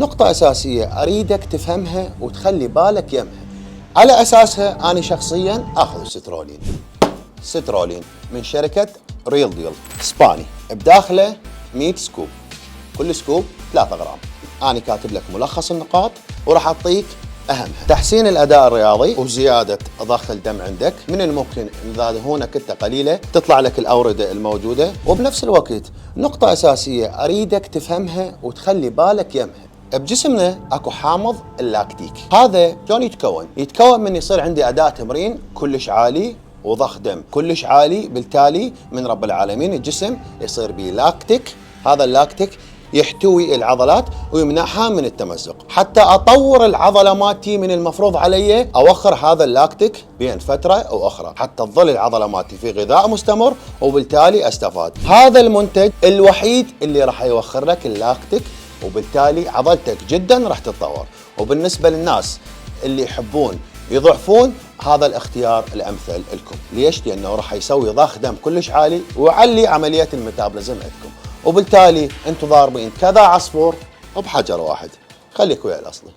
نقطة أساسية أريدك تفهمها وتخلي بالك يمها. على أساسها أنا شخصيا أخذ سترولين من شركة ريل ديل إسباني، بداخله 100 سكوب، كل سكوب 3 غرام. أنا كاتب لك ملخص النقاط وراح أعطيك أهمها. تحسين الأداء الرياضي وزيادة ضخ الدم عندك. من الممكن إذا دهونك كتلة قليلة تطلع لك الأوردة الموجودة. وبنفس الوقت نقطة أساسية أريدك تفهمها وتخلي بالك يمها. بجسمنا اكو حامض اللاكتيك، هذا شلون يتكون من يصير عندي اداء تمرين كلش عالي وضخ دم كلش عالي، بالتالي من رب العالمين الجسم يصير بيه لاكتيك. هذا اللاكتيك يحتوي العضلات ويمنعها من التمزق. حتى اطور العضله مالتي من المفروض علي اوخر هذا اللاكتيك بين فتره واخرى حتى تظل العضله مالتي في غذاء مستمر وبالتالي استفاد. هذا المنتج الوحيد اللي راح يوخر لك اللاكتيك وبالتالي عضلتك جدا راح تتطور. وبالنسبه للناس اللي يحبون يضعفون، هذا الاختيار الامثل لكم. ليش؟ لانه راح يسوي ضخ دم كلش عالي ويعلي عمليه الميتابوليزم عندكم، وبالتالي انتم ضاربين كذا عصفور بحجر واحد. خليك ويا الاصلي.